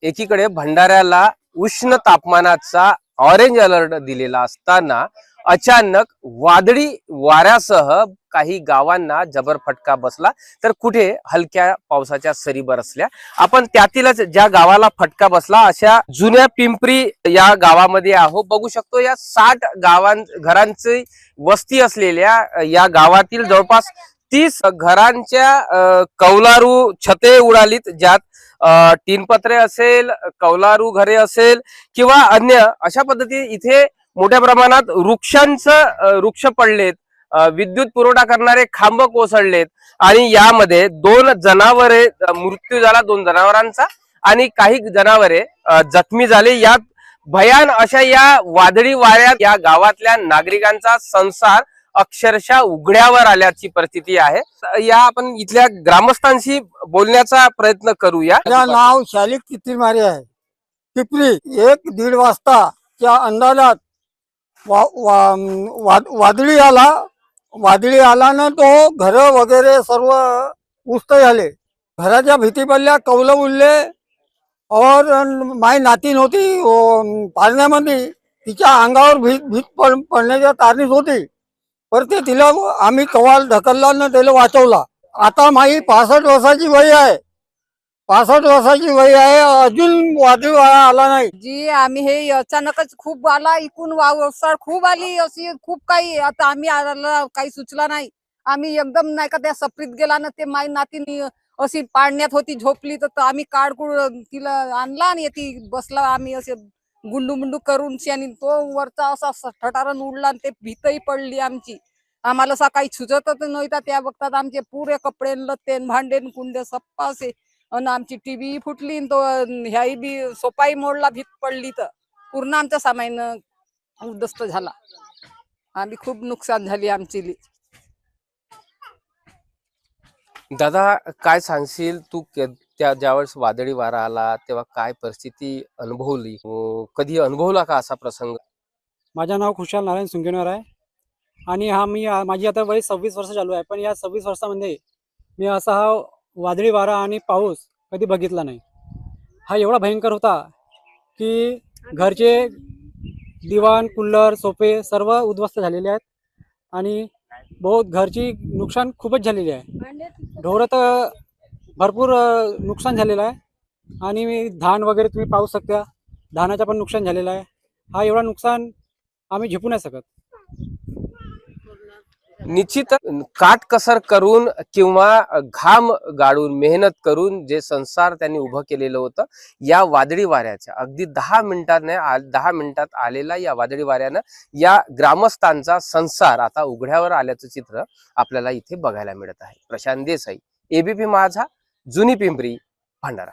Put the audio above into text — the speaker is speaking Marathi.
एकीकडे भंडाऱ्याला उष्ण तापमानाचा ऑरेंज अलर्ट दिलेला असताना अचानक वादळी वाऱ्यासह काही गावांना जबर फटका बसला, तर कुठे हलक्या पावसाच्या सरी बरसल्या। आपण त्यातीलच ज्या गावाला फटका बसला अशा जुन्या पिंपरी या गावामध्ये आहो। बघू शकतो या 60 घरांची वस्ती असलेल्या या गावातील जवळपास 30 घरांच्या कौलारू छते उडालीत, ज्यात तीनपत्रे असेल, कौलारू घरे असेल किंवा अन्य अशा पद्धती इथे मोठ्या प्रमाणात वृक्ष पडलेत, विद्युत पुरवठा करणारे खांब कोसळलेत आणि यामध्ये 2 जनावरे मृत्यू झाला, 2 जनावरांचा, आणि काही जनावरे जखमी झाले। यात भयान अशा या वादळी वाऱ्यात या गावातल्या नागरिकांचा संसार अक्षरशः उघड्यावर आल्याची परिस्थिती आहे। या आपण इथल्या ग्रामस्थांशी बोलण्याचा प्रयत्न करूया। नाव शालिक चित्तीमारे आहे। पिपरी 1-1:30 वाजताच्या अंदाजात वादळी आला ना, तो घर वगैरे सर्व उस्त झाले। घराच्या भीती पडल्या, कौल उडले। और माई नातीन होती पाळण्यामध्ये, तिच्या अंगावर भीत पडण्याच्या तारणीत होती, पर ते तिला आम्ही कवाल ढकलला ना त्याला वाचवला। आता माई 65 वर्षाची वय आहे, 65 वर्षाची वय आहे, अजून वादळी वारा आला नाही जी। आम्ही हे अचानकच खूप आला, इकून वावसाळ खूप आली, अशी खूप काही। आता आम्ही आला काही सुचला नाही, आम्ही एकदम नाही का त्या सपरीत गेला ना, ते माई नातीनी अशी पाळण्यात होती, झोपली, तर आम्ही काढकुड तिला आणला आणि ती बसला। आम्ही असे गुंडू मुंडू करून आणि तो वरचा असा ठटारण उडला आणि ते भीतही पडली आमची। आम्हाला सकाळी सुचतच नव्हता, त्या बघतात आमचे पुरे कपडे लत्ते भांडे कुंडे सप्पा असे, आणि आमची टीव्ही फुटली, तो ह्याही बी सोपाही मोडला, भीत पडली, तर पूर्ण आमचं सामान उद्ध्वस्त झाला। आम्ही खूप नुकसान झाली आमची। दादा, काय सांगशील तू? त्या ज्यावेळेस वादळी वारा आला तेव्हा काय परिस्थिती अनुभवली? कधी अनुभवला का असा प्रसंग? माझं नाव खुशाल नारायण सुंगेनवर आहे आणि माझी आता वय 26 वर्ष चालू आहे, पण या 26 वर्षामध्ये मी असा हा वादळी वारा आणि पाऊस कधी बघितला नाही। हा एवढा भयंकर होता की घरचे दिवाण, कूलर, सोफे सर्व उद्ध्वस्त झालेले आहेत आणि बहुत घरची नुकसान खूपच झालेली आहे। ढोरं तर भरपूर नुकसान झालेलं आहे आणि धान वगैरे तुम्ही पाहू शकता, धानाचं पण नुकसान झालेलं आहे। हा एवढा नुकसान आम्ही झेपू नाही शकत। निश्चित काटकसर करून किंवा घाम गाळून मेहनत करून जे संसार त्यांनी उभं केलेलं होतं, या वादळी वाऱ्याच्या अगदी 10 मिनिटात आलेला या वादळी वाऱ्यानं या ग्रामस्थांचा संसार आता उघड्यावर आल्याचं चित्र आपल्याला इथे बघायला मिळत आहे। प्रशांत देसाई, एबीपी माझा, जुनी पिंपरी, भंडारा।